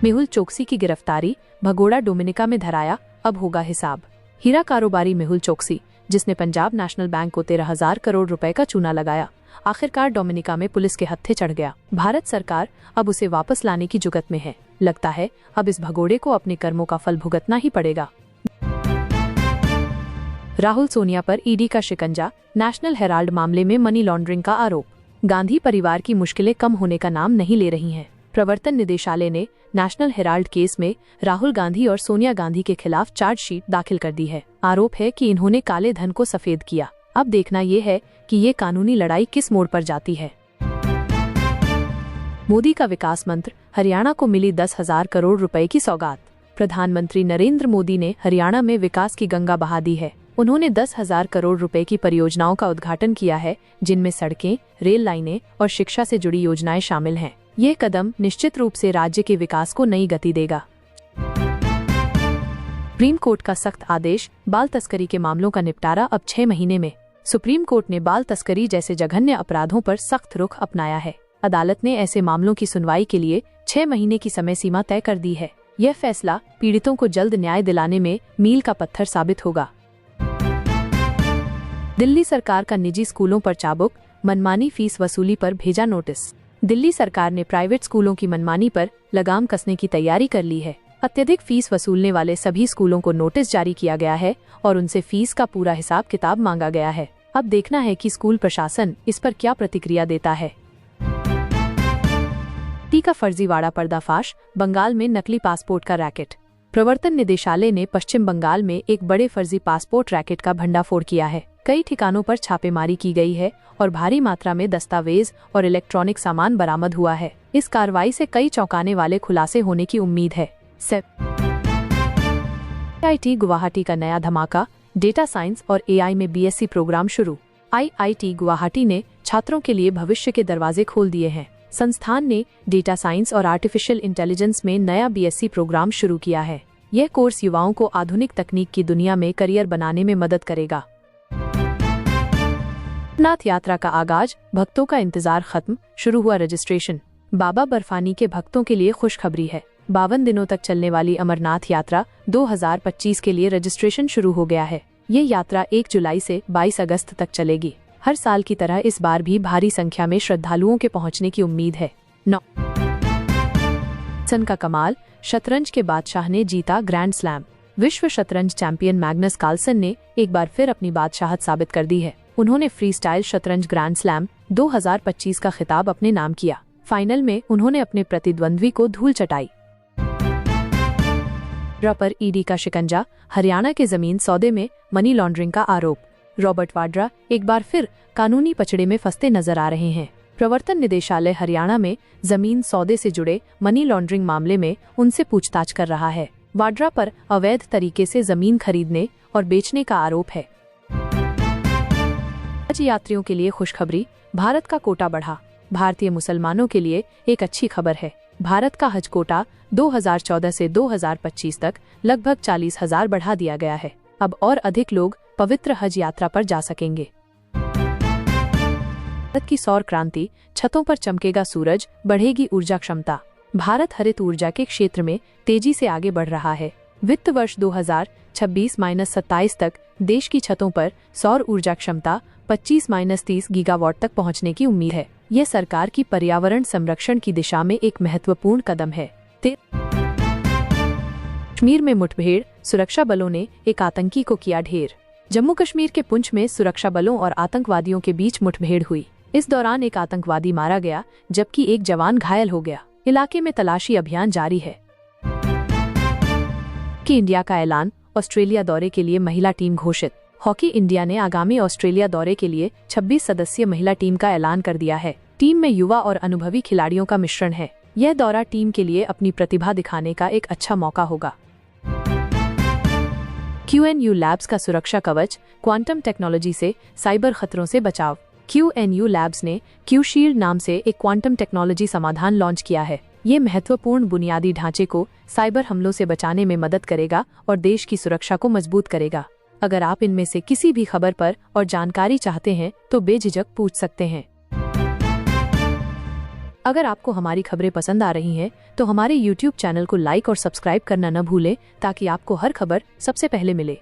मेहुल चोकसी की गिरफ्तारी, भगोड़ा डोमिनिका में धराया, अब होगा हिसाब। हीरा कारोबारी मेहुल चोकसी, जिसने पंजाब नेशनल बैंक को 13,000 करोड़ रुपए का चूना लगाया, आखिरकार डोमिनिका में पुलिस के हत्थे चढ़ गया। भारत सरकार अब उसे वापस लाने की जुगत में है। लगता है अब इस भगोड़े को अपने कर्मों का फल भुगतना ही पड़ेगा। राहुल सोनिया पर ईडी का शिकंजा, नेशनल हेराल्ड मामले में मनी लॉन्ड्रिंग का आरोप। गांधी परिवार की मुश्किलें कम होने का नाम नहीं ले रही हैं। प्रवर्तन निदेशालय ने नेशनल हेराल्ड केस में राहुल गांधी और सोनिया गांधी के खिलाफ चार्जशीट दाखिल कर दी है। आरोप है कि इन्होंने काले धन को सफेद किया। अब देखना ये है कि ये कानूनी लड़ाई किस मोड़ पर जाती है। मोदी का विकास मंत्र, हरियाणा को मिली 10,000 करोड़ रुपए की सौगात। प्रधानमंत्री नरेंद्र मोदी ने हरियाणा में विकास की गंगा बहा दी है। उन्होंने 10,000 करोड़ रुपए की परियोजनाओं का उद्घाटन किया है, जिनमें सड़कें, रेल लाइनें और शिक्षा से जुड़ी योजनाएं शामिल हैं। ये कदम निश्चित रूप से राज्य के विकास को नई गति देगा। सुप्रीम कोर्ट का सख्त आदेश, बाल तस्करी के मामलों का निपटारा अब 6 महीने में। सुप्रीम कोर्ट ने बाल तस्करी जैसे जघन्य अपराधों पर सख्त रुख अपनाया है। अदालत ने ऐसे मामलों की सुनवाई के लिए 6 महीने की समय सीमा तय कर दी है। यह फैसला पीड़ितों को जल्द न्याय दिलाने में मील का पत्थर साबित होगा। दिल्ली सरकार का निजी स्कूलों पर चाबुक, मनमानी फीस वसूली पर भेजा नोटिस। दिल्ली सरकार ने प्राइवेट स्कूलों की मनमानी पर लगाम कसने की तैयारी कर ली है। अत्यधिक फीस वसूलने वाले सभी स्कूलों को नोटिस जारी किया गया है और उनसे फीस का पूरा हिसाब किताब मांगा गया है। अब देखना है कि स्कूल प्रशासन इस पर क्या प्रतिक्रिया देता है। टीका फर्जीवाड़ा पर्दाफाश, बंगाल में नकली पासपोर्ट का रैकेट। प्रवर्तन निदेशालय ने पश्चिम बंगाल में एक बड़े फर्जी पासपोर्ट रैकेट का भंडाफोड़ किया है। कई ठिकानों पर छापेमारी की गई है और भारी मात्रा में दस्तावेज और इलेक्ट्रॉनिक सामान बरामद हुआ है। इस कार्रवाई से कई चौंकाने वाले खुलासे होने की उम्मीद है। IIT गुवाहाटी का नया धमाका, डेटा साइंस और AI में BSc प्रोग्राम शुरू। IIT गुवाहाटी ने छात्रों के लिए भविष्य के दरवाजे खोल दिए हैं। संस्थान ने डेटा साइंस और आर्टिफिशियल इंटेलिजेंस में नया BSc प्रोग्राम शुरू किया है। यह कोर्स युवाओं को आधुनिक तकनीक की दुनिया में करियर बनाने में मदद करेगा। अमरनाथ यात्रा का आगाज, भक्तों का इंतजार खत्म, शुरू हुआ रजिस्ट्रेशन। बाबा बर्फानी के भक्तों के लिए खुशखबरी है। 52 दिनों तक चलने वाली अमरनाथ यात्रा 2025 के लिए रजिस्ट्रेशन शुरू हो गया है। ये यात्रा 1 जुलाई से 22 अगस्त तक चलेगी। हर साल की तरह इस बार भी भारी संख्या में श्रद्धालुओं के पहुंचने की उम्मीद है। सन का कमाल, शतरंज के बादशाह ने जीता ग्रैंड स्लैम। विश्व शतरंज चैंपियन मैग्नस कार्लसन ने एक बार फिर अपनी बादशाहत साबित कर दी है। उन्होंने फ्रीस्टाइल शतरंज ग्रैंड स्लैम 2025 का खिताब अपने नाम किया। फाइनल में उन्होंने अपने प्रतिद्वंद्वी को धूल चटाई। पर ईडी का शिकंजा, हरियाणा के जमीन सौदे में मनी लॉन्ड्रिंग का आरोप। रॉबर्ट वाड्रा एक बार फिर कानूनी पचड़े में फंसते नजर आ रहे हैं। प्रवर्तन निदेशालय हरियाणा में जमीन सौदे से जुड़े मनी लॉन्ड्रिंग मामले में उनसे पूछताछ कर रहा है। वाड्रा पर अवैध तरीके से जमीन खरीदने और बेचने का आरोप है। हज यात्रियों के लिए खुशखबरी, भारत का कोटा बढ़ा। भारतीय मुसलमानों के लिए एक अच्छी खबर है। भारत का हज कोटा 2014 से 2025 तक लगभग 40,000 बढ़ा दिया गया है। अब और अधिक लोग पवित्र हज यात्रा पर जा सकेंगे। भारत की सौर क्रांति, छतों पर चमकेगा सूरज, बढ़ेगी ऊर्जा क्षमता। भारत हरित ऊर्जा के क्षेत्र में तेजी से आगे बढ़ रहा है। वित्त वर्ष 2026-27 तक देश की छतों पर सौर ऊर्जा क्षमता 25-30 गीगावाट तक पहुंचने की उम्मीद है। यह सरकार की पर्यावरण संरक्षण की दिशा में एक महत्वपूर्ण कदम है। कश्मीर में मुठभेड़, सुरक्षा बलों ने एक आतंकी को किया ढेर। जम्मू कश्मीर के पुंछ में सुरक्षा बलों और आतंकवादियों के बीच मुठभेड़ हुई। इस दौरान एक आतंकवादी मारा गया, जबकि एक जवान घायल हो गया। इलाके में तलाशी अभियान जारी है। हॉकी इंडिया का ऐलान, ऑस्ट्रेलिया दौरे के लिए महिला टीम घोषित। हॉकी इंडिया ने आगामी ऑस्ट्रेलिया दौरे के लिए 26 सदस्यीय महिला टीम का ऐलान कर दिया है। टीम में युवा और अनुभवी खिलाड़ियों का मिश्रण है। यह दौरा टीम के लिए अपनी प्रतिभा दिखाने का एक अच्छा मौका होगा। QNU लैब्स का सुरक्षा कवच, क्वांटम टेक्नोलॉजी से साइबर खतरों से बचाव। QNU लैब्स ने QShield नाम से एक क्वांटम टेक्नोलॉजी समाधान लॉन्च किया है। ये महत्वपूर्ण बुनियादी ढांचे को साइबर हमलों से बचाने में मदद करेगा और देश की सुरक्षा को मजबूत करेगा। अगर आप इनमें से किसी भी खबर पर और जानकारी चाहते हैं तो बेझिझक पूछ सकते हैं। अगर आपको हमारी खबरें पसंद आ रही हैं, तो हमारे YouTube चैनल को लाइक और सब्सक्राइब करना न भूलें ताकि आपको हर खबर सबसे पहले मिले।